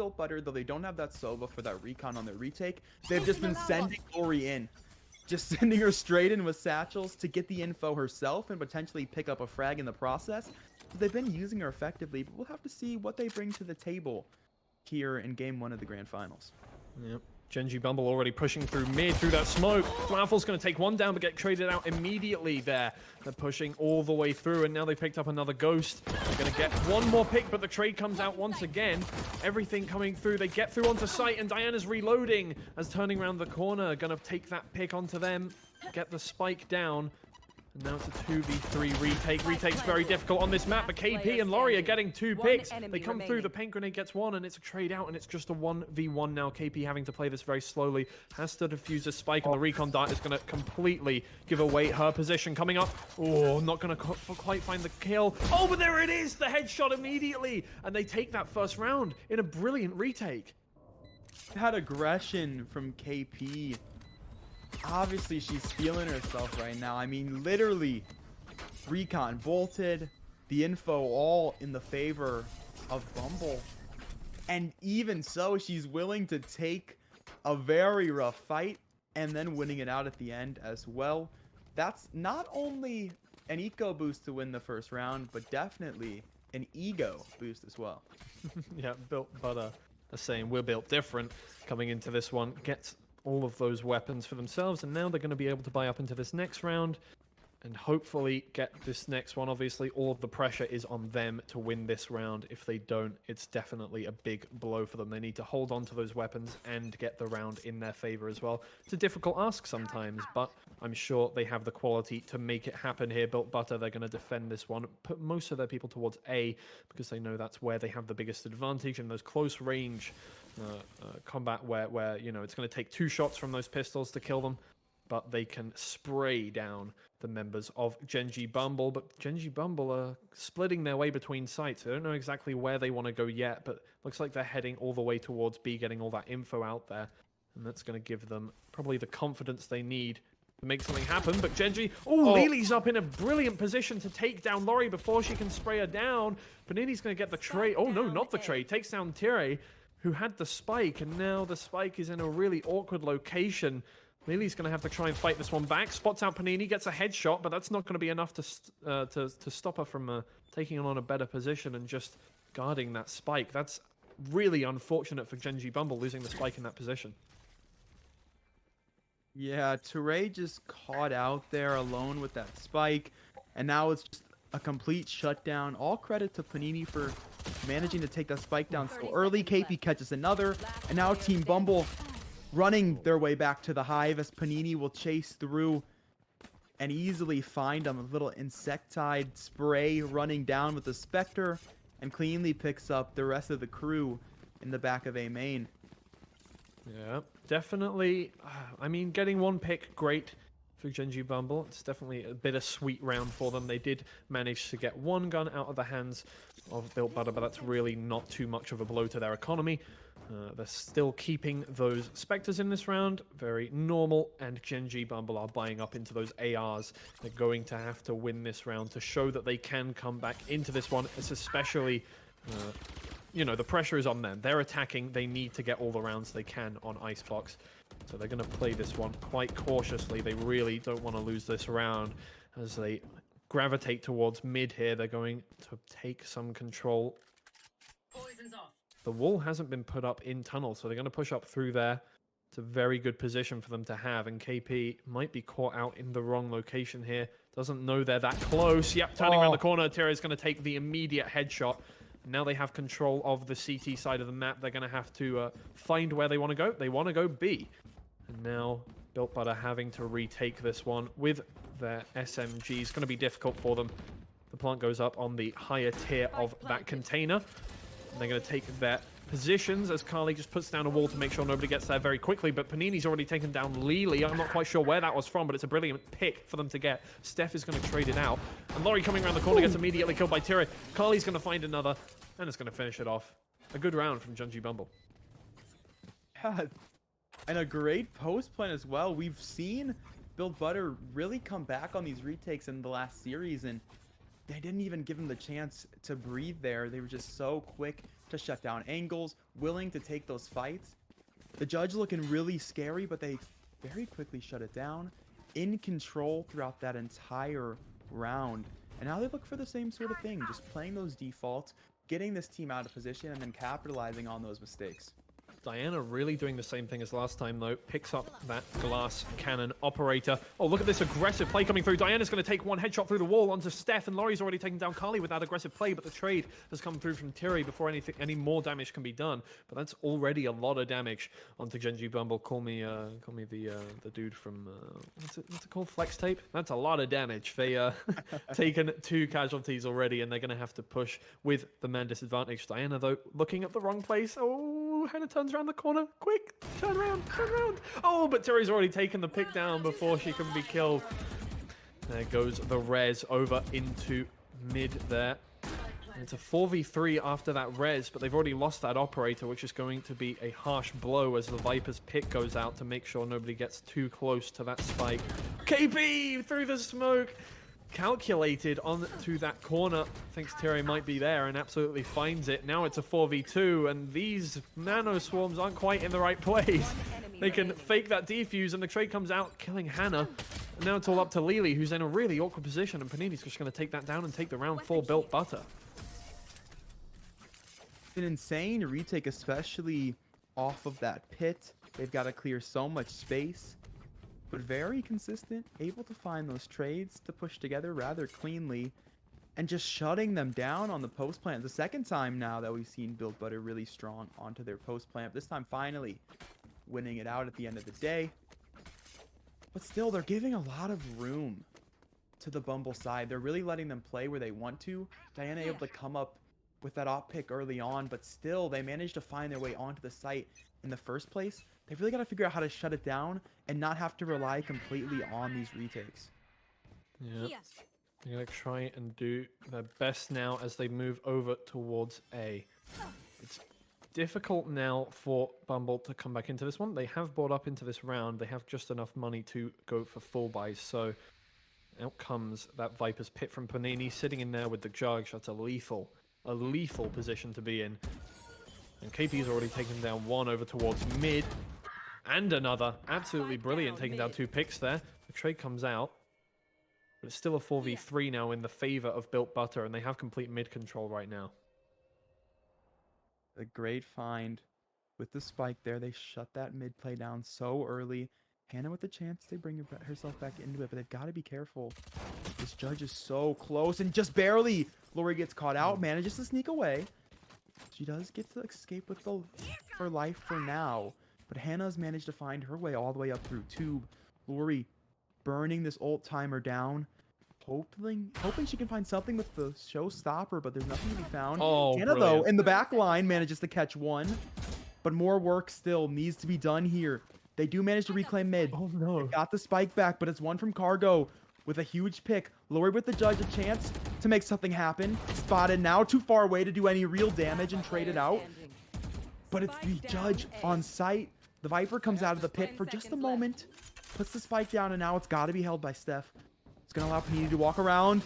Built Butter, though they don't have that Sova for that recon on their retake, they've just been sending Lori in. Just sending her straight in with satchels to get the info herself and potentially pick up a frag in the process. So they've been using her effectively, but we'll have to see what they bring to the table here in Game 1 of the Grand Finals. Yep. Gen.G Bumble already pushing through mid, through that smoke. Flaffle's going to take one down, but get traded out immediately there. They're pushing all the way through, and now they picked up another Ghost. They're going to get one more pick, but the trade comes out once again. Everything coming through. They get through onto site, and Diana's reloading as turning around the corner. Going to take that pick onto them, get the spike down. And now it's a 2v3 retake. Retake's very difficult on this map, but KP and Laurie are getting 2 picks. They come through, the paint grenade gets 1, and it's a trade out, and it's just a 1v1 now. KP having to play this very slowly. Has to defuse a spike, and the recon dart is going to completely give away her position. Coming up, oh, not going to quite find the kill. Oh, but there it is, the headshot immediately. And they take that first round in a brilliant retake. That aggression from KP. Obviously, she's feeling herself right now. I mean, literally, recon bolted, the info all in the favor of Bumble. And even so, she's willing to take a very rough fight and then winning it out at the end as well. That's not only an eco boost to win the first round, but definitely an ego boost as well. Yeah, Built Butter are saying we're built different coming into this one. Gets all of those weapons for themselves, and now they're going to be able to buy up into this next round and hopefully get this next one. Obviously, all of the pressure is on them to win this round. If they don't, it's definitely a big blow for them. They need to hold on to those weapons and get the round in their favor as well. It's a difficult ask sometimes, but I'm sure they have the quality to make it happen here. Built Butter, they're going to defend this one, put most of their people towards A, because they know that's where they have the biggest advantage in those close range combat where you know, it's going to take 2 shots from those pistols to kill them, but they can spray down the members of Gen.G Bumble. But Gen.G Bumble are splitting their way between sites. I don't know exactly where they want to go yet, but looks like they're heading all the way towards B, getting all that info out there, and that's going to give them probably the confidence they need to make something happen. But Gen.G, Lily's up in a brilliant position to take down Laurie before she can spray her down. Panini's going to get the trade. Oh no, not the trade. Takes down Tire, who had the spike, and now the spike is in a really awkward location. Lily's going to have to try and fight this one back. Spots out Panini, gets a headshot, but that's not going to be enough to stop her from taking on a better position and just guarding that spike. That's really unfortunate for Gen.G Bumble, losing the spike in that position. Yeah, Teray just caught out there alone with that spike, and now it's just a complete shutdown. All credit to Panini for managing to take that spike down so early. KP catches another, and now Team Bumble running their way back to the hive as Panini will chase through and easily find them. A little insectide spray running down with the Spectre, and cleanly picks up the rest of the crew in the back of A main. Yeah, definitely. I mean, getting 1 pick, great for Gen.G Bumble. It's definitely a bittersweet round for them. They did manage to get 1 gun out of the hands of Built Butter, but that's really not too much of a blow to their economy. They're still keeping those Spectres in this round. Very normal, and Gen.G Bumble are buying up into those ARs. They're going to have to win this round to show that they can come back into this one. It's especially, you know, the pressure is on them. They're attacking. They need to get all the rounds they can on Icebox. So they're going to play this one quite cautiously. They really don't want to lose this round as they gravitate towards mid here. They're going to take some control. Poison's off. The wall hasn't been put up in tunnel, so they're going to push up through there. It's a very good position for them to have, and KP might be caught out in the wrong location here. Doesn't know they're that close. Yep, turning around the corner. Tira is going to take the immediate headshot. Now they have control of the CT side of the map. They're going to have to find where they want to go. They want to go B. And now Built Butter having to retake this one with their SMG. It's going to be difficult for them. The plant goes up on the higher tier of that container. And they're going to take their positions as Carly just puts down a wall to make sure nobody gets there very quickly. But Panini's already taken down Lily. I'm not quite sure where that was from, but it's a brilliant pick for them to get. Steph is going to trade it out. And Laurie coming around the corner gets immediately killed by Tira. Carly's going to find another, and it's going to finish it off. A good round from Gen.G Bumble. Yeah, and a great post plan as well. We've seen Built Butter really come back on these retakes in the last series, and they didn't even give him the chance to breathe there. They were just so quick to shut down angles, willing to take those fights. The Judge looking really scary, but they very quickly shut it down. In control throughout that entire round. And now they look for the same sort of thing, just playing those defaults, getting this team out of position, and then capitalizing on those mistakes. Diana really doing the same thing as last time, though. Picks up that glass cannon operator. Oh, look at this aggressive play coming through. Diana's going to take one headshot through the wall onto Steph, and Laurie's already taken down Carly with that aggressive play, but the trade has come through from Tiri before any more damage can be done. But that's already a lot of damage onto Gen.G Bumble. Call me the dude from what's it called? Flex tape. That's a lot of damage. They taken 2 casualties already, and they're going to have to push with the man disadvantage. Diana, though, looking at the wrong place. Oh, Hannah turns around the corner. Quick, turn around, turn around. Oh, but Tiri's already taken the pick down before she can be killed. There goes the res over into mid there. And it's a 4v3 after that res, but they've already lost that operator, which is going to be a harsh blow as the Viper's pick goes out to make sure nobody gets too close to that spike. KP through the smoke. Calculated onto that corner, thinks Tiri might be there and absolutely finds it. Now it's a 4v2 and these nano swarms aren't quite in the right place. They can fake that defuse and the trade comes out, killing Hannah. And now it's all up to Lily, who's in a really awkward position, and Panini's just going to take that down and take the round 4 built butter. An insane retake, especially off of that pit. They've got to clear so much space. But very consistent, able to find those trades to push together rather cleanly, and just shutting them down on the post plant. The second time now that we've seen Build Butter really strong onto their post plant. This time finally winning it out at the end of the day. But still, they're giving a lot of room to the Bumble side. They're really letting them play where they want to. Diana able to come up with that op pick early on, but still they managed to find their way onto the site in the first place. They've really got to figure out how to shut it down and not have to rely completely on these retakes. Yeah. They're going to try and do their best now as they move over towards A. It's difficult now for Bumble to come back into this one. They have bought up into this round. They have just enough money to go for full buys. So out comes that Viper's Pit from Panini, sitting in there with the Judge. That's a lethal position to be in. And KP's already taken down one over towards mid. And another. Absolutely brilliant, taking down 2 picks there. The trade comes out. But it's still a 4v3 now in the favor of Built Butter, and they have complete mid control right now. A great find with the spike there. They shut that mid play down so early. Hannah with the chance, they bring herself back into it, but they've got to be careful. This Judge is so close, and just barely. Lori gets caught out, manages to sneak away. She does get to escape with her life for now. But Hannah's managed to find her way all the way up through tube. Lori burning this ult timer down. Hoping she can find something with the showstopper, but there's nothing to be found. Oh, Hannah, brilliant. though, in the back line manages to catch one. But more work still needs to be done here. They do manage to reclaim mid. Oh, no. They got the spike back, but it's one from Cargo with a huge pick. Lori with the Judge, a chance to make something happen. Spotted now, too far away to do any real damage and trade it out. But it's the Judge on site. The Viper comes out of the pit for just a moment, puts the spike down, and now it's got to be held by Steph. It's going to allow Panini to walk around,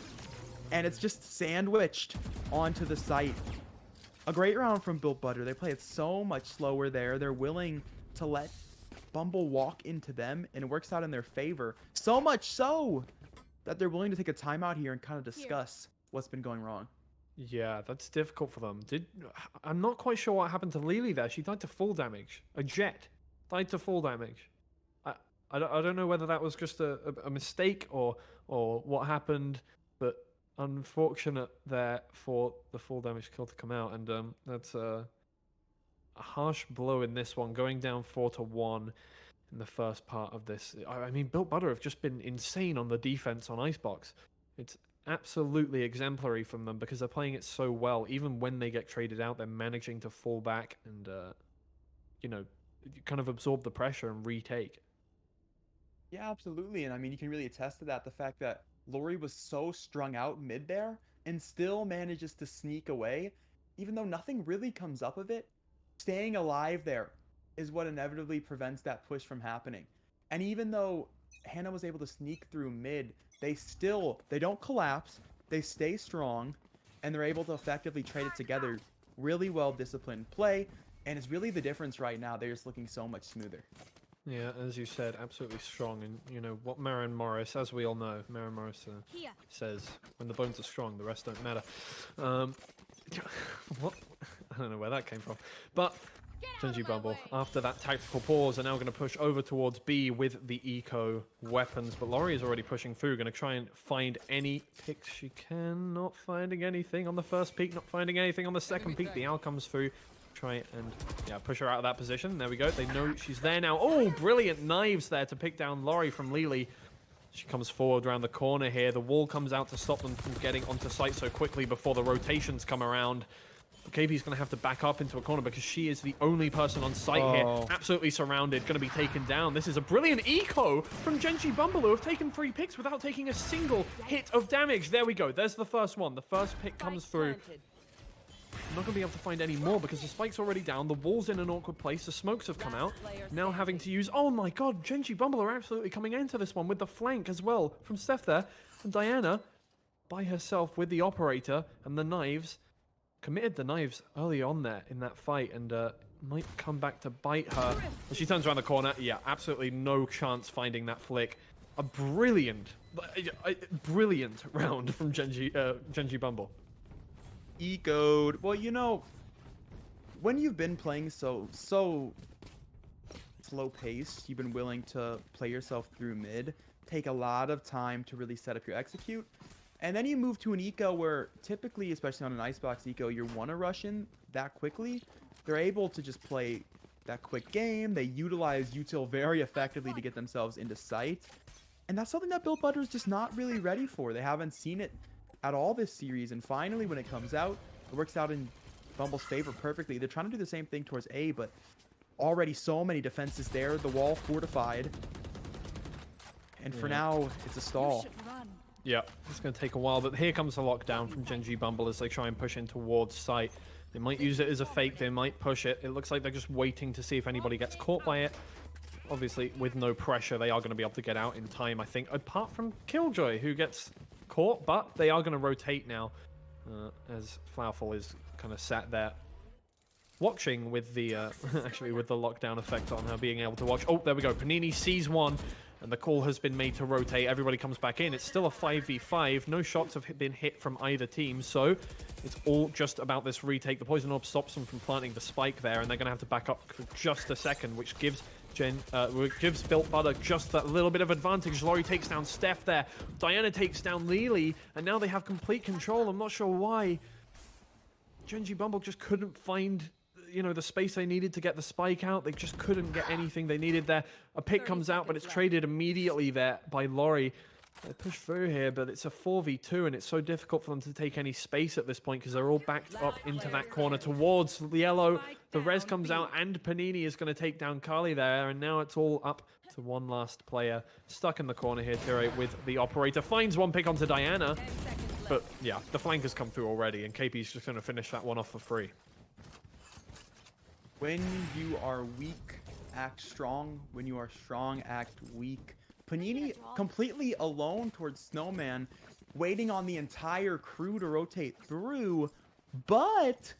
and it's just sandwiched onto the site. A great round from Built Butter. They play it so much slower there. They're willing to let Bumble walk into them, and it works out in their favor. So much so that they're willing to take a timeout here and kind of discuss what's been going wrong. Yeah, that's difficult for them. I'm not quite sure what happened to Lily there. She died to full damage. A Jet died to full damage. I don't know whether that was just a mistake or what happened, but unfortunate there for the full damage kill to come out, and that's a harsh blow in this one, going down 4-1 in the first part of this. I mean, Built Butter have just been insane on the defense on Icebox. It's absolutely exemplary from them because they're playing it so well. Even when they get traded out, they're managing to fall back and, kind of absorb the pressure and retake. Yeah, absolutely. And I mean, you can really attest to that. The fact that Lori was so strung out mid there and still manages to sneak away, even though nothing really comes up of it. Staying alive there is what inevitably prevents that push from happening. And even though Hannah was able to sneak through mid, they don't collapse, they stay strong, and they're able to effectively trade it together really well disciplined play, and it's really the difference right now. They're just looking so much smoother. Yeah, as you said, absolutely strong. And you know what Marin Morris, as we all know, Marin Morris says, when the bones are strong, the rest don't matter. What? I don't know where that came from. But Gen.G Bumble, after that tactical pause, are now going to push over towards B with the eco weapons. But Laurie is already pushing through, going to try and find any picks she can. Not finding anything on the first peak, not finding anything on the second peak. The owl comes through. Try and push her out of that position. There we go. They know she's there now. Oh, brilliant knives there to pick down Laurie from Lily. She comes forward around the corner here. The wall comes out to stop them from getting onto site so quickly before the rotations come around. KP's going to have to back up into a corner because she is the only person on site here. Absolutely surrounded, going to be taken down. This is a brilliant eco from Gen.G Bumble, who have taken 3 picks without taking a single hit of damage. There we go. There's the first one. The first pick comes through. I'm not going to be able to find any more because the spike's already down. The wall's in an awkward place. The smokes have come out. Now having to use... Oh my god, Gen.G Bumble are absolutely coming into this one with the flank as well from Steph there. And Diana, by herself with the operator and the knives, committed the knives early on there in that fight and might come back to bite her. As she turns around the corner, yeah, absolutely no chance finding that flick. A brilliant round from Gen.G Bumble. Ecoed. Well, you know, when you've been playing so slow pace, you've been willing to play yourself through mid, take a lot of time to really set up your execute, and then you move to an eco where typically, especially on an icebox eco, you want to rush in that quickly. They're able to just play that quick game. They utilize util very effectively to get themselves into sight, and that's something that Built Butter is just not really ready for. They haven't seen it at all this series, and finally when it comes out, it works out in Bumble's favor perfectly. They're trying to do the same thing towards A, but already so many defenses there, the wall fortified, and for now it's a stall. Yeah, it's going to take a while, but here comes the lockdown from Gen.G Bumble as they try and push in towards site. They might use it as a fake, they might push it. It looks like they're just waiting to see if anybody gets caught by it. Obviously, with no pressure, they are going to be able to get out in time, I think, apart from Killjoy, who gets caught, but they are going to rotate now as Flowerful is kind of sat there watching with the actually with the lockdown effect on her, being able to watch. Oh, there we go. Panini sees one, and the call has been made to rotate. Everybody comes back in. It's still a 5v5. No shots have been hit from either team, so it's all just about this retake. The Poison Orb stops them from planting the spike there, and they're going to have to back up for just a second, which gives gives Built Butter just that little bit of advantage. Laurie takes down Steph there. Diana takes down Lily, and now they have complete control. I'm not sure why. Gen.G Bumble just couldn't find, you know, the space they needed to get the spike out. They just couldn't get anything they needed there. A pick comes out, but it's traded immediately there by Laurie. They push through here, but it's a 4v2, and it's so difficult for them to take any space at this point because they're all backed up into that corner towards the yellow. The res comes out, and Panini is going to take down Carly there, and now it's all up to one last player. Stuck in the corner here, Tire with the operator. Finds one pick onto Diana, but yeah, the flank has come through already, and KP's just going to finish that one off for free. When you are weak, act strong. When you are strong, act weak. Panini completely alone towards Snowman, waiting on the entire crew to rotate through, but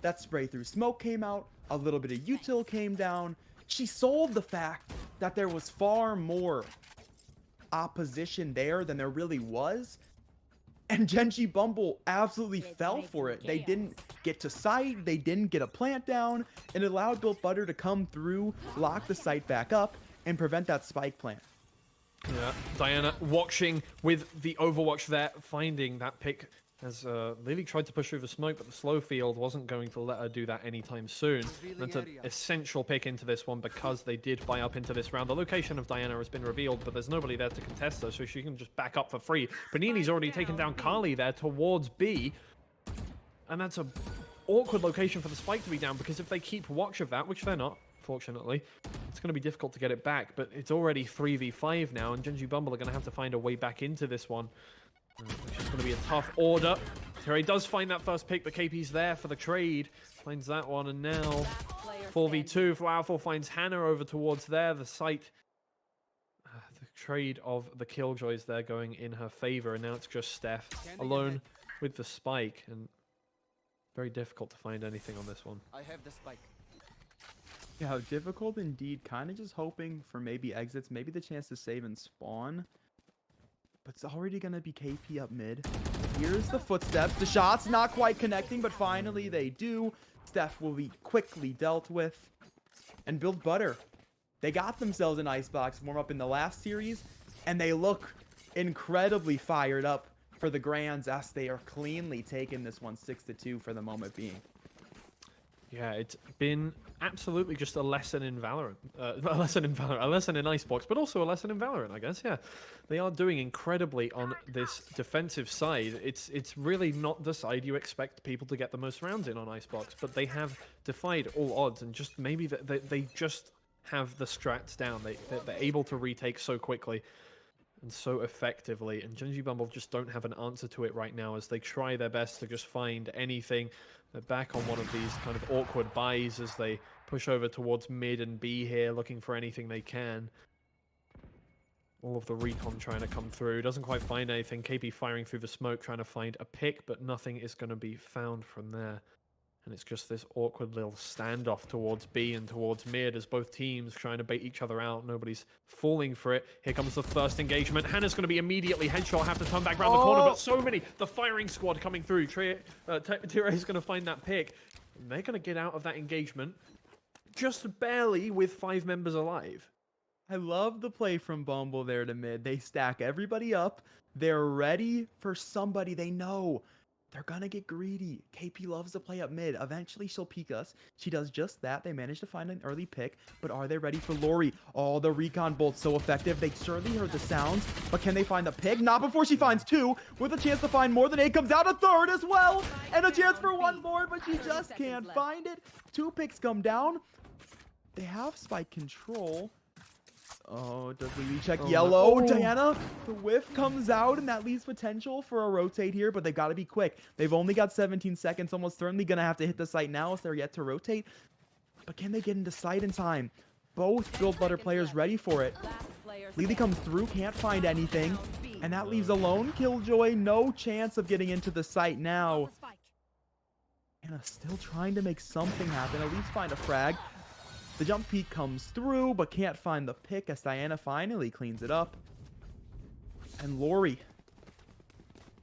that spray through smoke came out, a little bit of util came down. She sold the fact that there was far more opposition there than there really was, and Gen.G Bumble absolutely fell for it. They didn't get to site, they didn't get a plant down, and it allowed Built Butter to come through, lock the site back up, and prevent that spike plant. Yeah, Diana watching with the Overwatch there, finding that pick as Lily tried to push through the smoke, but the slow field wasn't going to let her do that anytime soon. That's an essential pick into this one because they did buy up into this round. The location of Diana has been revealed, but there's nobody there to contest her, so she can just back up for free. Panini's already taken down Carly there towards B, and that's a awkward location for the spike to be down because if they keep watch of that, which they're not, fortunately, it's going to be difficult to get it back, but it's already 3v5 now, and Gen.G Bumble are going to have to find a way back into this one, which is going to be a tough order. Terry does find that first pick, but KP's there for the trade. Finds that one, and now 4v2. Flowerful finds Hannah over towards there. The site, the trade of the Killjoys there going in her favor, and now it's just Steph alone with the spike, and Very difficult to find anything on this one. I have the spike. Yeah, how difficult indeed. Kind of just hoping for maybe exits, maybe the chance to save and spawn. But it's already going to be KP up mid. Here's the footsteps. The shots not quite connecting, but finally they do. Steph will be quickly dealt with. And Build Butter. They got themselves an icebox warm up in the last series, and they look incredibly fired up for the Grands as they are cleanly taking this one 6-2 for the moment being. Yeah, it's been absolutely just a lesson in Valorant. A lesson in Icebox, but also a lesson in Valorant, I guess, yeah. They are doing incredibly on this defensive side. It's really not the side you expect people to get the most rounds in on Icebox, but they have defied all odds, and just maybe they just have the strats down. They're able to retake so quickly and so effectively, and Gen.G Bumble just don't have an answer to it right now as they try their best to just find anything. They're back on one of these kind of awkward buys as they push over towards mid and B here, looking for anything they can. All of the recon trying to come through. Doesn't quite find anything. KP firing through the smoke, trying to find a pick, but nothing is going to be found from there. And it's just this awkward little standoff towards B and towards mid as both teams trying to bait each other out. Nobody's falling for it. Here comes the first engagement. Hannah's going to be immediately headshot, have to turn back around the corner, but so many. The firing squad coming through. Tire is going to find that pick. And they're going to get out of that engagement just barely with 5 members alive. I love the play from Bumble there to mid. They stack everybody up. They're ready for somebody they know. They're gonna get greedy. KP loves to play up mid. Eventually, she'll peek us. She does just that. They manage to find an early pick, but are they ready for Lori? Oh, the recon bolt's so effective. They surely heard the sounds, but can they find the pick? Not before she finds 2, with a chance to find more than 8. Comes out a 3rd as well, and a chance for 1 more, but she just can't find it. 2 picks come down. They have spike control. Oh, does Lily check yellow? Oh. Diana, the whiff comes out, and that leaves potential for a rotate here, but they've got to be quick. They've only got 17 seconds, almost certainly going to have to hit the site now if they're yet to rotate. But can they get into sight in time? Both Build Butter players ready for it. Lily comes through, can't find anything, and that leaves alone Killjoy. No chance of getting into the site now. Anna still trying to make something happen, at least find a frag. The jump peek comes through, but can't find the pick as Diana finally cleans it up. And Lori.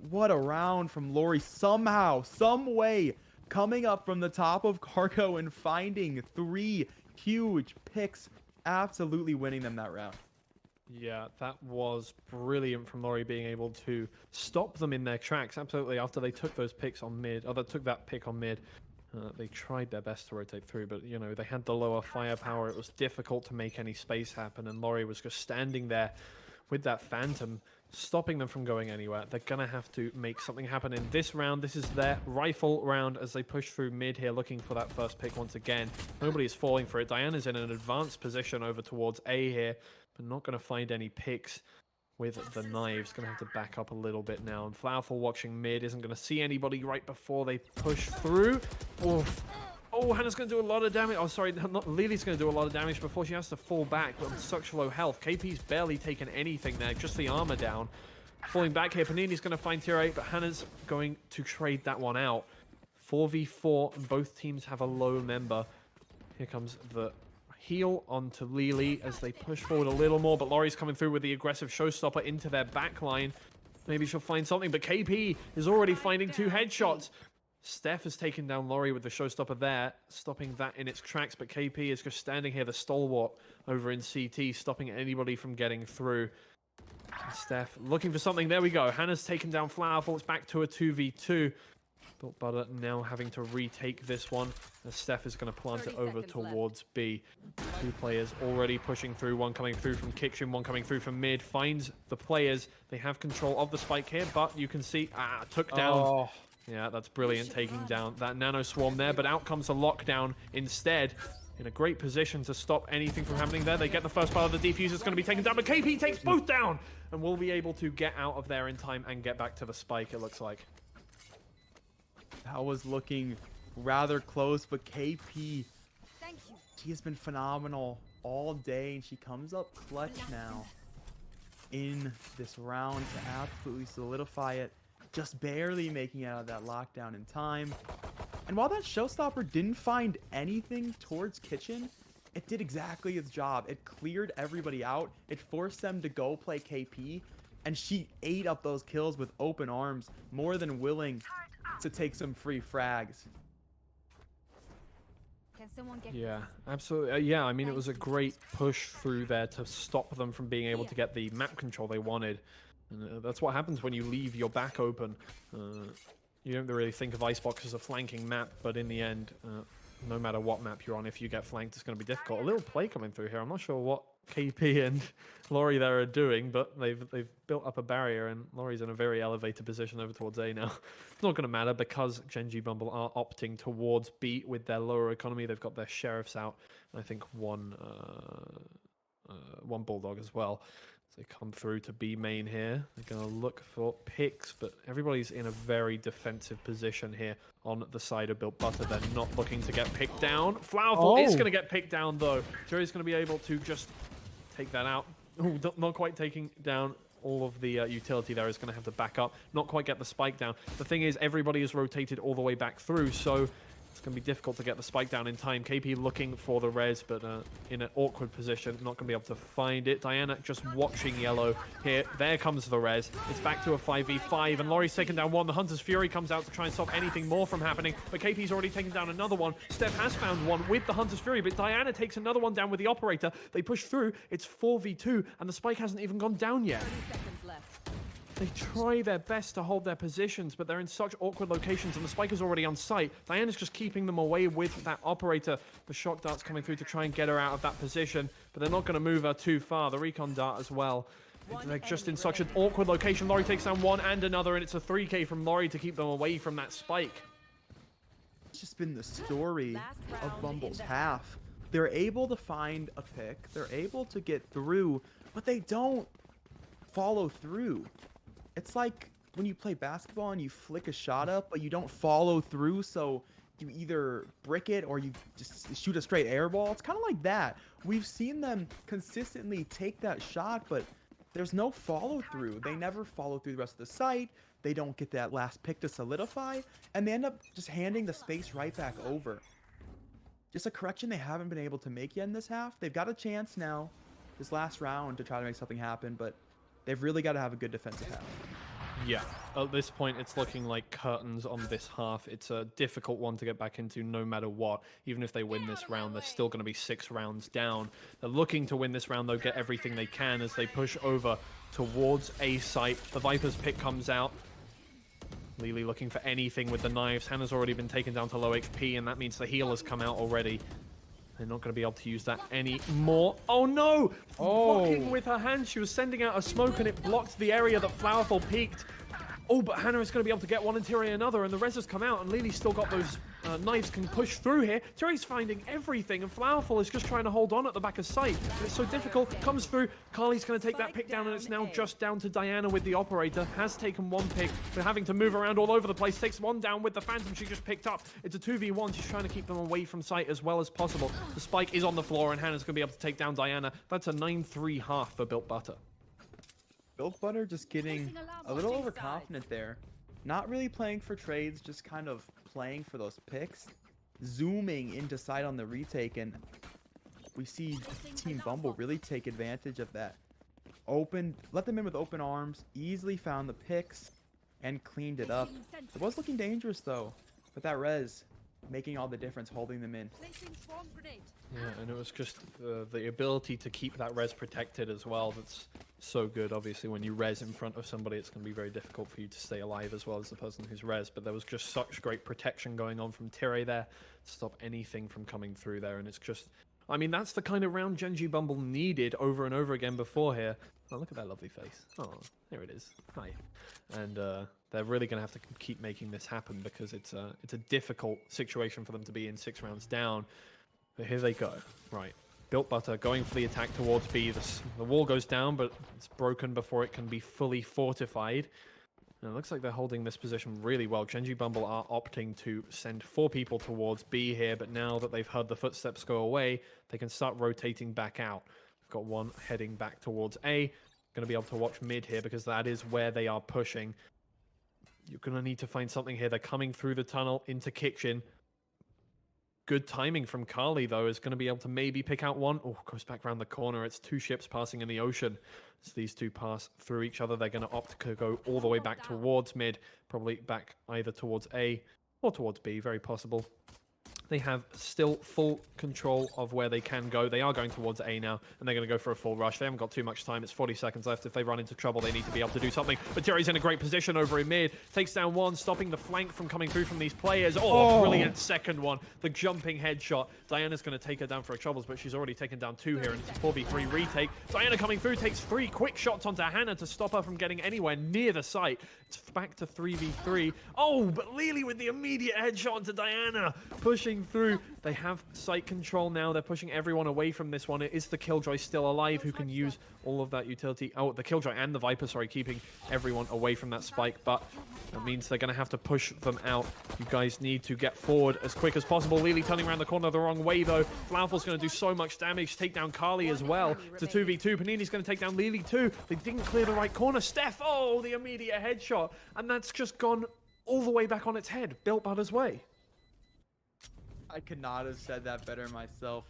What a round from Lori. Somehow, some way, coming up from the top of Cargo and finding 3 huge picks. Absolutely winning them that round. Yeah, that was brilliant from Lori being able to stop them in their tracks. Absolutely, after they took those picks on mid, or they took that pick on mid. They tried their best to rotate through, but, you know, they had the lower firepower. It was difficult to make any space happen, and Lori was just standing there with that Phantom, stopping them from going anywhere. They're going to have to make something happen in this round. This is their rifle round as they push through mid here, looking for that first pick once again. Nobody is falling for it. Diana's in an advanced position over towards A here, but not going to find any picks with the knives. Going to have to back up a little bit now. And Flowerful watching mid isn't going to see anybody right before they push through. Oof. Oh, Hannah's going to do a lot of damage. Oh, sorry, not Lily's going to do a lot of damage before she has to fall back with such low health. KP's barely taken anything there, just the armor down. Falling back here, Panini's going to find tier 8, but Hannah's going to trade that one out. 4v4, and both teams have a low member. Here comes the heal onto Lily as they push forward a little more, but Lori's coming through with the aggressive showstopper into their backline. Maybe she'll find something, but KP is already finding 2 headshots. Steph has taken down Lori with the showstopper there, stopping that in its tracks, but KP is just standing here, the stalwart over in CT, stopping anybody from getting through. And Steph looking for something. There we go. Hannah's taken down Flowerful. It's back to a 2v2. Built Butter now having to retake this one, as Steph is going to plant it over towards B. 2 players already pushing through, one coming through from kitchen, one coming through from mid, finds the players. They have control of the spike here, but you can see, took down. Oh. Yeah, that's brilliant, taking down that nano swarm there, but out comes the lockdown instead. In a great position to stop anything from happening there. They get the first part of the defuse, it's going to be taken down, but KP takes both down, and will be able to get out of there in time and get back to the spike, it looks like. That was looking rather close, but KP, she has been phenomenal all day, and she comes up clutch now in this round to absolutely solidify it. Just barely making it out of that lockdown in time. And while that showstopper didn't find anything towards kitchen, it did exactly its job. It cleared everybody out. It forced them to go play KP, and she ate up those kills with open arms, more than willing to take some free frags. Can someone get Yeah, absolutely. Yeah, I mean, it was a great push through there to stop them from being able to get the map control they wanted. And that's what happens when you leave your back open. You don't really think of Icebox as a flanking map, but in the end, no matter what map you're on, if you get flanked, it's going to be difficult. A little play coming through here. I'm not sure what KP and Laurie there are doing, but they've built up a barrier, and Laurie's in a very elevated position over towards A now. It's not going to matter because Gen.G Bumble are opting towards B with their lower economy. They've got their sheriffs out, and I think one bulldog as well. They come through to B main here. They're going to look for picks, but everybody's in a very defensive position here on the side of Built Butter. They're not looking to get picked down. Flowerful is going to get picked down, though. Jerry's going to be able to just take that out. Ooh, not quite taking down all of the utility there. Is going to have to back up. Not quite get the spike down. The thing is, everybody is rotated all the way back through, so it's going to be difficult to get the spike down in time. KP looking for the res, but in an awkward position. Not going to be able to find it. Diana just watching yellow here. There comes the res. It's back to a 5v5, and Laurie's taken down one. The Hunter's Fury comes out to try and stop anything more from happening, but KP's already taken down another one. Steph has found one with the Hunter's Fury, but Diana takes another one down with the Operator. They push through. It's 4v2, and the spike hasn't even gone down yet. 30 seconds left. They try their best to hold their positions, but they're in such awkward locations, and the spike is already on site. Diana's just keeping them away with that Operator. The shock dart's coming through to try and get her out of that position, but they're not going to move her too far. The recon dart as well. They're just in such an awkward location. Laurie takes down one and another, and it's a 3k from Laurie to keep them away from that spike. It's just been the story of Bumble's half. They're able to find a pick. They're able to get through, but they don't follow through. It's like when you play basketball and you flick a shot up, but you don't follow through, so you either brick it or you just shoot a straight air ball. It's kind of like that. We've seen them consistently take that shot, but there's no follow through. They never follow through the rest of the site. They don't get that last pick to solidify, and they end up just handing the space right back over. Just a correction they haven't been able to make yet in this half. They've got a chance now, this last round, to try to make something happen, but they've really got to have a good defensive half. Yeah, at this point, it's looking like curtains on this half. It's a difficult one to get back into no matter what. Even if they win this round, they're still going to be 6 rounds down. They're looking to win this round, though, get everything they can as they push over towards A site. The Viper's pick comes out. Lily looking for anything with the knives. Hannah's already been taken down to low HP, and that means the heal has come out already. They're not going to be able to use that anymore. Oh no! Blocking with her hand. She was sending out a smoke and it blocked the area that Flowerful peeked. Oh, but Hannah is going to be able to get one and Tyrae another, and the res has come out, and Lily's still got those knives, can push through here. Tyrae's finding everything, and Flowerful is just trying to hold on at the back of sight. And it's so difficult. Comes through. Carly's going to take that pick down, and it's now just down to Diana with the Operator. Has taken one pick, but having to move around all over the place. Takes one down with the Phantom she just picked up. It's a 2v1. She's trying to keep them away from sight as well as possible. The spike is on the floor, and Hannah's going to be able to take down Diana. That's a 9-3 half for Built Butter. Built Butter just getting a little overconfident there. Not really playing for trades, just kind of playing for those picks. Zooming into side on the retake, and we see Team Bumble really take advantage of that. Let them in with open arms, easily found the picks, and cleaned it up. It was looking dangerous though, but that res making all the difference, holding them in. Yeah, and it was just the ability to keep that res protected as well. That's so good. Obviously, when you res in front of somebody, it's going to be very difficult for you to stay alive as well as the person who's res. But there was just such great protection going on from Tyrae there to stop anything from coming through there. And it's just, I mean, that's the kind of round Gen.G Bumble needed over and over again before here. Oh, look at that lovely face. Oh, there it is. Hi. And they're really going to have to keep making this happen because it's a difficult situation for them to be in 6 rounds down. But here they go. Right. Built Butter going for the attack towards B. The wall goes down, but it's broken before it can be fully fortified. And it looks like they're holding this position really well. Gen.G Bumble are opting to send 4 people towards B here, but now that they've heard the footsteps go away, they can start rotating back out. We've got one heading back towards A. Going to be able to watch mid here because that is where they are pushing. You're going to need to find something here. They're coming through the tunnel into kitchen. Good timing from Carly, though, is going to be able to maybe pick out one. Oh, goes back around the corner. It's two ships passing in the ocean. As these two pass through each other, they're going to opt to go all the way back towards mid, probably back either towards A or towards B, very possible. They have still full control of where they can go. They are going towards A now, and they're going to go for a full rush. They haven't got too much time. It's 40 seconds left. If they run into trouble, they need to be able to do something. But Jerry's in a great position over in mid. Takes down one, stopping the flank from coming through from these players. Oh, brilliant second one. The jumping headshot. Diana's going to take her down for her troubles, but she's already taken down two here, and it's a 4v3 retake. Diana coming through, takes 3 quick shots onto Hannah to stop her from getting anywhere near the site. It's back to 3v3. Oh, but Lily with the immediate headshot onto Diana. Pushing through. They have site control now. They're pushing everyone away from this one. It is the Killjoy still alive who can use all of that utility. Oh, the Killjoy and the Viper, sorry, keeping everyone away from that spike. But that means they're going to have to push them out. You guys need to get forward as quick as possible. Lily turning around the corner the wrong way, though. Flaufel's going to do so much damage. Take down Carly as well. It's a 2v2. Panini's going to take down Lily too. They didn't clear the right corner. Steph, oh, the immediate headshot. And that's just gone all the way back on its head. Built Butter's way. I could not have said that better myself.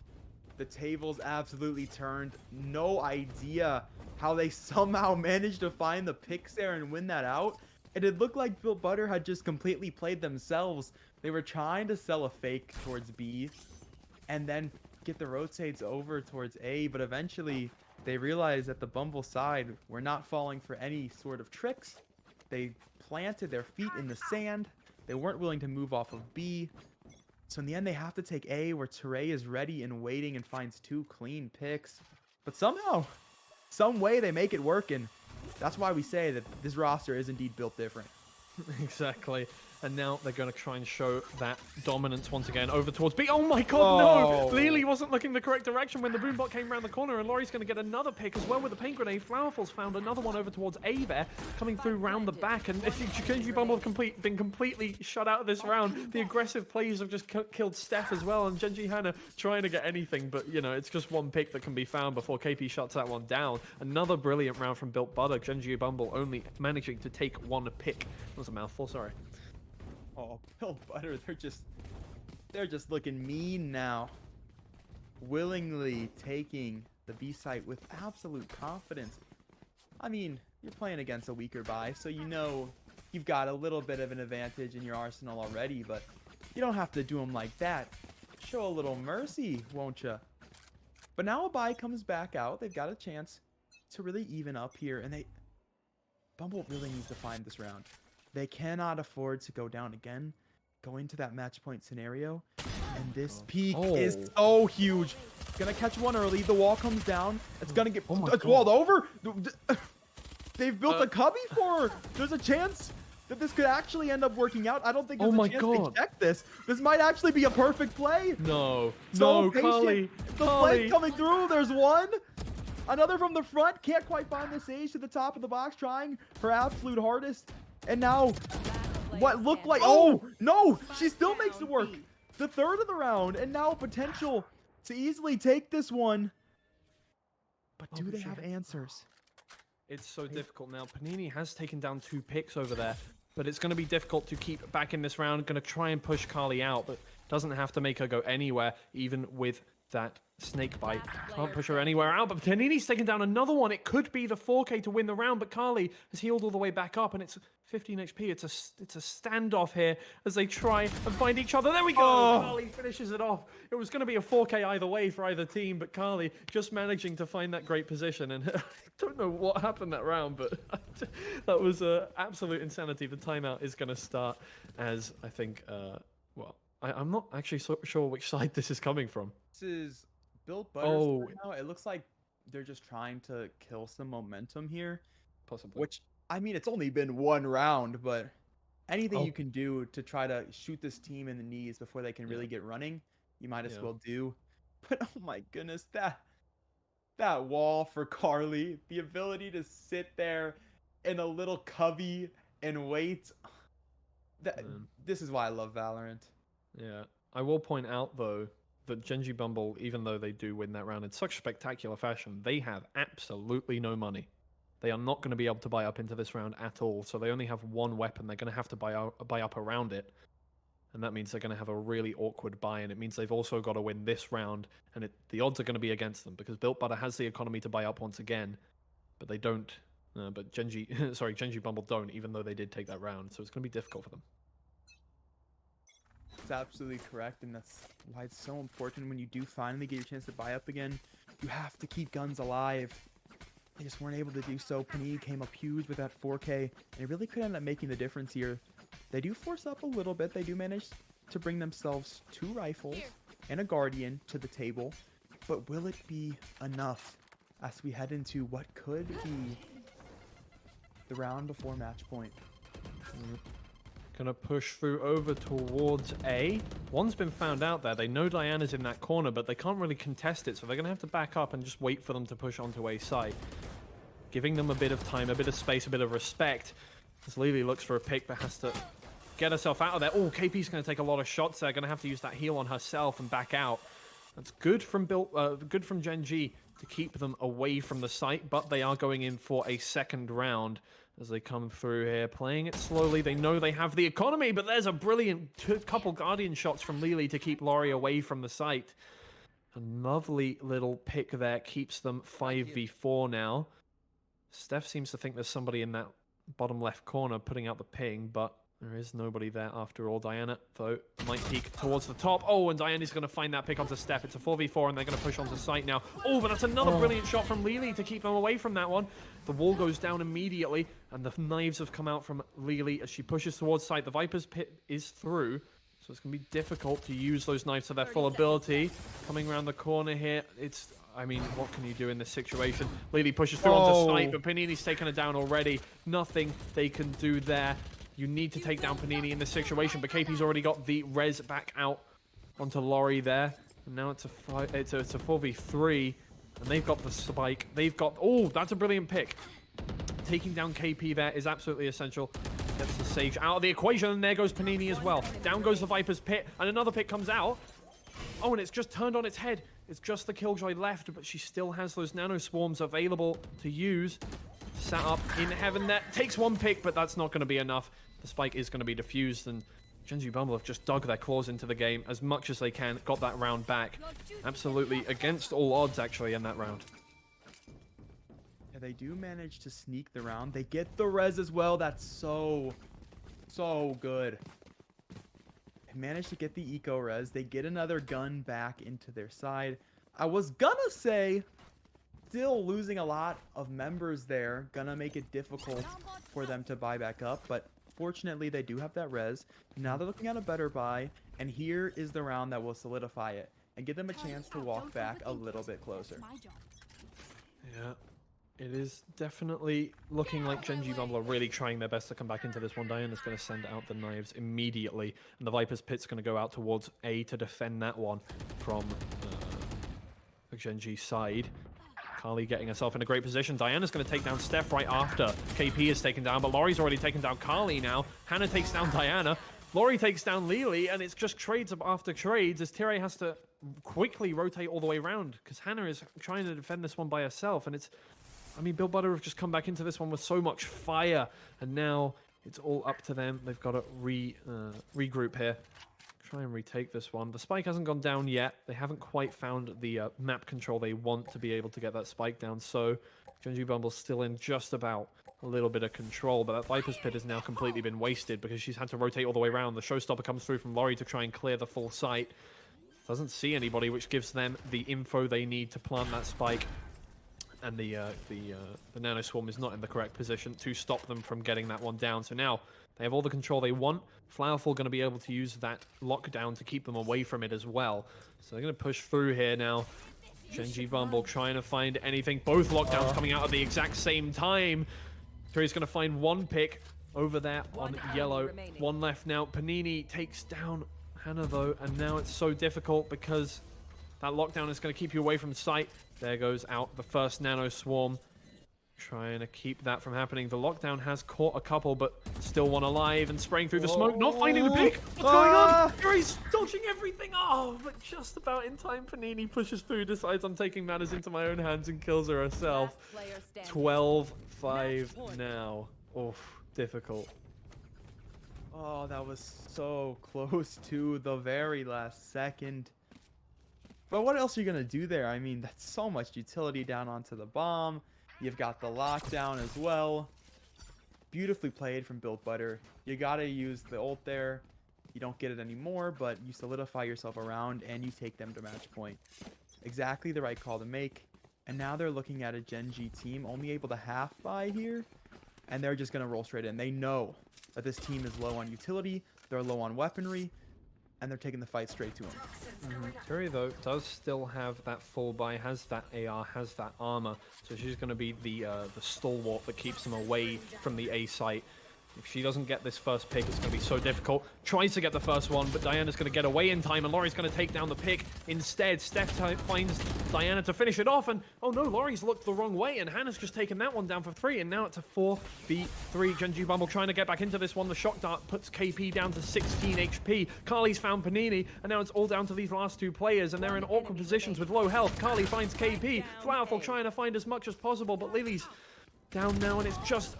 The tables absolutely turned. No idea how they somehow managed to find the picks there and win that out. And it looked like Built Butter had just completely played themselves. They were trying to sell a fake towards B and then get the rotates over towards A, but eventually they realized that the Bumble side were not falling for any sort of tricks. They planted their feet in the sand. They weren't willing to move off of B. So in the end, they have to take A, where Teray is ready and waiting and finds 2 clean picks. But somehow, some way, they make it work, and that's why we say that this roster is indeed built different. Exactly. And now they're going to try and show that dominance once again over towards B. Oh my god, no! Lily wasn't looking the correct direction when the boombot came around the corner, and Laurie's going to get another pick as well with the paint grenade. Flowerful's found another one over towards A there, coming through round the back, and Gen.G Bumble have been completely shut out of this round. The aggressive plays have just killed Steph as well, and Gen.G Hannah trying to get anything, but you know, it's just one pick that can be found before KP shuts that one down. Another brilliant round from Built Butter. Gen.G Bumble only managing to take 1 pick. That was a mouthful, sorry. Oh, Built Butter, they're just looking mean now. Willingly taking the B site with absolute confidence. I mean, you're playing against a weaker buy, so you know you've got a little bit of an advantage in your arsenal already, but you don't have to do them like that. Show a little mercy, won't you? But now a buy comes back out. They've got a chance to really even up here, and Bumble really needs to find this round. They cannot afford to go down again, go into that match point scenario, and this peak is so huge. Gonna catch one early. The wall comes down. It's gonna get it's walled over. They've built a cubby for her. There's a chance that this could actually end up working out. I don't think there's a chance they check this. This might actually be a perfect play. No, so no, Carly. The flank coming through. There's one. Another from the front. Can't quite find the sage to the top of the box, trying her absolute hardest. And now, what looked like... Oh, no! She still makes it work. The third of the round, and now potential to easily take this one. But do they have answers? It's so difficult now. Panini has taken down 2 picks over there, but it's going to be difficult to keep back in this round. Going to try and push Carly out, but doesn't have to make her go anywhere, even with that snake bite. Can't push her anywhere out, but Panini's taken down another one. It could be the 4K to win the round, but Carly has healed all the way back up, and it's 15 HP. It's a standoff here as they try and find each other. There we go. Carly finishes it off. It was going to be a 4K either way for either team, but Carly just managing to find that great position. And I don't know what happened that round, but that was absolute insanity. The timeout is going to start as I think, well, I'm not actually sure which side this is coming from. This is Built Butter right now. It looks like they're just trying to kill some momentum here. Possibly. Which, I mean, it's only been 1 round, but anything you can do to try to shoot this team in the knees before they can really get running, you might as well do. But oh my goodness, that wall for Carly, the ability to sit there in a little cubby and wait. This is why I love Valorant. Yeah, I will point out though that Gen.G Bumble, even though they do win that round in such spectacular fashion, they have absolutely no money. They are not going to be able to buy up into this round at all, so they only have 1 weapon. They're going to have to buy up around it. And that means they're going to have a really awkward buy, and it means they've also got to win this round, and the odds are going to be against them because Built Butter has the economy to buy up once again, but they don't. But Gen.G, sorry, Gen.G Bumble don't, even though they did take that round, so it's going to be difficult for them. It's absolutely correct, and that's why it's so important when you do finally get your chance to buy up again. You have to keep guns alive. They just weren't able to do so. Panini came up huge with that 4K, and it really could end up making the difference here. They do force up a little bit. They do manage to bring themselves 2 rifles and a Guardian to the table. But will it be enough as we head into what could be the round before match point? Gonna push through over towards A. One's been found out there. They know Diana's in that corner, but they can't really contest it, so they're gonna have to back up and just wait for them to push onto A site. Giving them a bit of time, a bit of space, a bit of respect. As Lily looks for a pick, but has to get herself out of there. Oh, KP's going to take a lot of shots there. Going to have to use that heal on herself and back out. That's good from Gen.G to keep them away from the site, but they are going in for a second round as they come through here, playing it slowly. They know they have the economy, but there's a brilliant couple Guardian shots from Lily to keep Laurie away from the site. A lovely little pick there keeps them 5v4 now. Steph seems to think there's somebody in that bottom left corner putting out the ping, but there is nobody there after all. Diana, though, might peek towards the top. Oh, and Diana's going to find that pick onto Steph. It's a 4v4, and they're going to push onto site now. Oh, but that's another brilliant shot from Lily to keep them away from that one. The wall goes down immediately, and the knives have come out from Lily as she pushes towards site. The Viper's pit is through, so it's going to be difficult to use those knives to their full ability. Coming around the corner here, I mean, what can you do in this situation? Lily pushes through onto site, but Panini's taken her down already. Nothing they can do there. You need to take down Panini in this situation, but KP's already got the res back out onto Laurie there. And now it's a 4v3, and they've got the spike. They've got... Oh, that's a brilliant pick. Taking down KP there is absolutely essential. Gets the Sage out of the equation, and there goes Panini as well. Down goes the Viper's pit, and another pick comes out. Oh, and it's just turned on its head. It's just the Killjoy left, but she still has those nano swarms available to use. Sat up in heaven there. Takes one pick, but that's not going to be enough. The spike is going to be defused, and Gen.G Bumble have just dug their claws into the game as much as they can. Got that round back. Absolutely against all odds, actually, in that round. Yeah, they do manage to sneak the round. They get the res as well. That's so good. They managed to get the eco res. They get another gun back into their side. I was gonna say, still losing a lot of members there. Gonna make it difficult for them to buy back up, but fortunately they do have that res. Now they're looking at a better buy, and here is the round that will solidify it and give them a chance to walk back a little bit closer. Yeah, it is definitely looking like Gen.G Bumble are really trying their best to come back into this one. Diana's going to send out the knives immediately, and the Viper's pit's going to go out towards A to defend that one from the Gen.G side. Carly getting herself in a great position. Diana's going to take down Steph right after KP is taken down, but Laurie's already taken down Carly now. Hannah takes down Diana. Laurie takes down Lily, and it's just trades after trades as Tire has to quickly rotate all the way around because Hannah is trying to defend this one by herself, and I mean, Built Butter have just come back into this one with so much fire, and now it's all up to them. They've got to regroup here. Try and retake this one. The spike hasn't gone down yet. They haven't quite found the map control they want to be able to get that spike down, so Gen.G Bumble's still in just about a little bit of control, but that Viper's pit has now completely been wasted because she's had to rotate all the way around. The showstopper comes through from Laurie to try and clear the full site. Doesn't see anybody, which gives them the info they need to plant that spike, and the nano swarm is not in the correct position to stop them from getting that one down. So now they have all the control they want. Flowerful going to be able to use that lockdown to keep them away from it as well. So they're going to push through here now. Gen.G Bumble trying to find anything. Both lockdowns coming out at the exact same time. Turi's going to find one pick over there on yellow. One left now. Panini takes down Hannah though, and now it's so difficult because that lockdown is going to keep you away from sight. There goes out the first nano swarm. Trying to keep that from happening. The lockdown has caught a couple, but still one alive and spraying through the smoke. Not finding the pick. What's going on? Yuri's dodging everything. Oh, but just about in time. Panini pushes through, decides I'm taking matters into my own hands and kills her herself. 12-5 now. Oof, difficult. Oh, that was so close to the very last second. But what else are you going to do there? I mean, that's so much utility down onto the bomb. You've got the lockdown as well. Beautifully played from Built Butter. You got to use the ult there. You don't get it anymore, but you solidify yourself around and you take them to match point. Exactly the right call to make. And now they're looking at a Gen.G team only able to half buy here. And they're just going to roll straight in. They know that this team is low on utility. They're low on weaponry. And they're taking the fight straight to him. Turi, though, does still have that full buy, has that AR, has that armor. So she's going to be the stalwart that keeps them away from the A site. If she doesn't get this first pick, it's going to be so difficult. Tries to get the first one, but Diana's going to get away in time, and Laurie's going to take down the pick. Instead, Steph finds Diana to finish it off, and oh no, Laurie's looked the wrong way, and Hannah's just taken that one down for 3, and now it's a 4v3. Gen.G Bumble trying to get back into this one. The shock dart puts KP down to 16 HP. Carly's found Panini, and now it's all down to these last 2 players, and they're in awkward positions with low health. Carly finds KP. Flowerful trying to find as much as possible, but Lily's down now, and it's just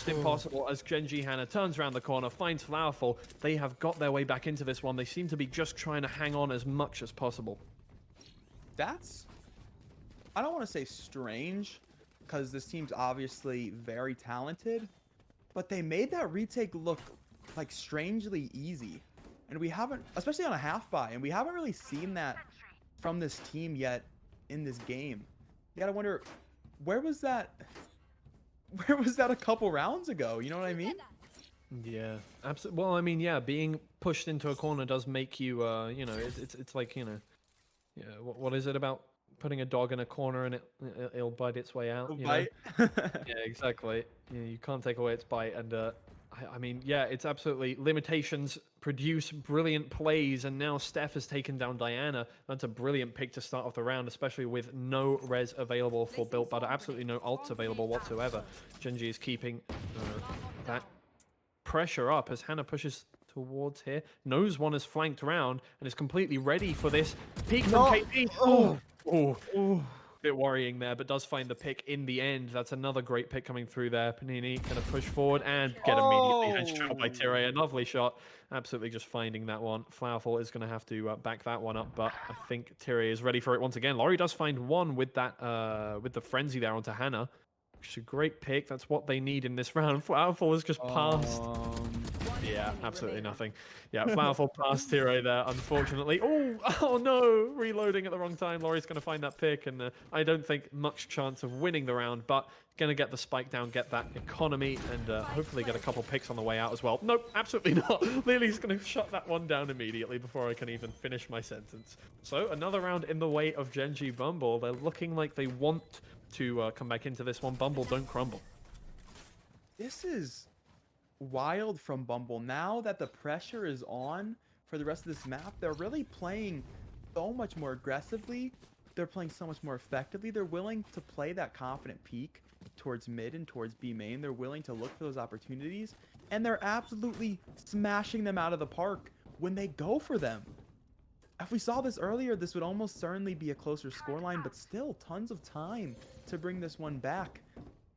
impossible as Gen.G Hannah turns around the corner, finds Flowerful. They have got their way back into this one. They seem to be just trying to hang on as much as possible. That's, I don't want to say strange, because this team's obviously very talented, but they made that retake look like strangely easy. And we haven't, especially on a half buy, and we haven't really seen that from this team yet in this game. You gotta wonder, where was that a couple rounds ago? You know what I mean? Yeah, absolutely. Well, I mean, yeah, being pushed into a corner does make you, you know, it's like, you know, yeah. What is it about putting a dog in a corner and it'll bite its way out? You know? Yeah, exactly. You can't take away its bite, and I mean, yeah, it's absolutely limitations produce brilliant plays, and now Steph has taken down Diana. That's a brilliant pick to start off the round, especially with no res available for Built Butter, absolutely no ults available whatsoever. Gen.G is keeping that pressure up as Hannah pushes towards here. Knows one is flanked around and is completely ready for this peek from KP. Oh. Bit worrying there, but does find the pick in the end. That's another great pick coming through there. Panini gonna push forward and get immediately headshot by Tire. A lovely shot. Absolutely just finding that one. Flowerful is gonna have to back that one up, but I think Tire is ready for it once again. Laurie does find one with that with the frenzy there onto Hannah. Which is a great pick. That's what they need in this round. Flowerful has just passed. Yeah, absolutely nothing. Yeah, Flowerful passed Tiro there, unfortunately. Oh no! Reloading at the wrong time. Laurie's going to find that pick, and I don't think much chance of winning the round, but going to get the spike down, get that economy, and hopefully get a couple picks on the way out as well. Nope, absolutely not. Lily's going to shut that one down immediately before I can even finish my sentence. So, another round in the way of Gen.G Bumble. They're looking like they want to come back into this one. Bumble, don't crumble. This is wild from Bumble. Now that the pressure is on for the rest of this map, they're really playing so much more aggressively. They're playing so much more effectively. They're willing to play that confident peek towards mid and towards B main. They're willing to look for those opportunities, and they're absolutely smashing them out of the park when they go for them. If we saw this earlier, this would almost certainly be a closer scoreline, but still tons of time to bring this one back.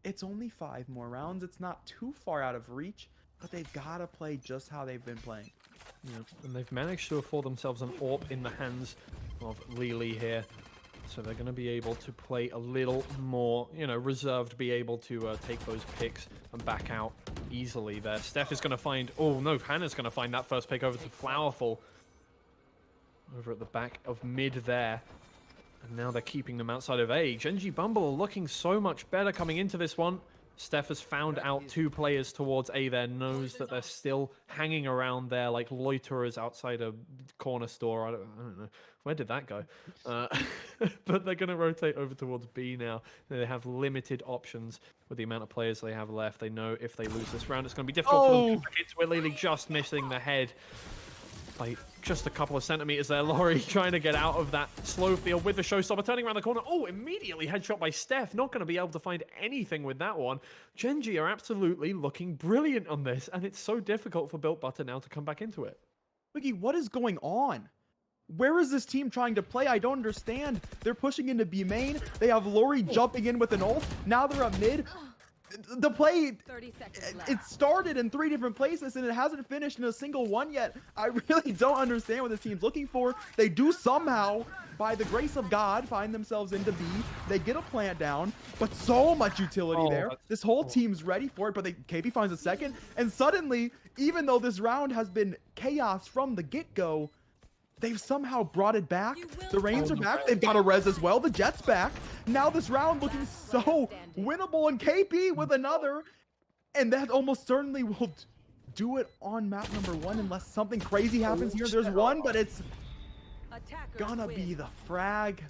It's only 5 more rounds. It's not too far out of reach, but they've got to play just how they've been playing. Yeah, and they've managed to afford themselves an AWP in the hands of Lily here. So they're going to be able to play a little more, you know, reserved, be able to take those picks and back out easily there. Steph is going to find... Oh, no, Hannah's going to find that first pick over to Flowerful. Over at the back of mid there. And now they're keeping them outside of A. Gen.G Bumble are looking so much better coming into this one. Steph has found out 2 players towards A there, knows that they're still hanging around there like loiterers outside a corner store. I don't know. Where did that go? But they're going to rotate over towards B now. They have limited options with the amount of players they have left. They know if they lose this round, it's going to be difficult for them to get back into it. Lily just missing the head by just a couple of centimeters there. Laurie trying to get out of that slow field with the showstopper, turning around the corner. Oh, immediately headshot by Steph. Not going to be able to find anything with that one. Gen.G are absolutely looking brilliant on this, and it's so difficult for Built Butter now to come back into it. Wiggy, what is going on? Where is this team trying to play? I don't understand. They're pushing into B main. They have Laurie jumping in with an ult. Now they're up mid. the play, 30 seconds left. it started in 3 different places and it hasn't finished in a single one yet. I really don't understand what this team's looking for. They do somehow, by the grace of God, find themselves into B. They get a plant down, but so much utility there. This whole team's ready for it, but KP finds a second, and suddenly, even though this round has been chaos from the get-go, they've somehow brought it back. The Reigns are back. They've got a res as well. The Jet's back. Now this round looking so winnable, and KP with another. And that almost certainly will do it on map number 1 unless something crazy happens here. There's one, but it's gonna be the frag.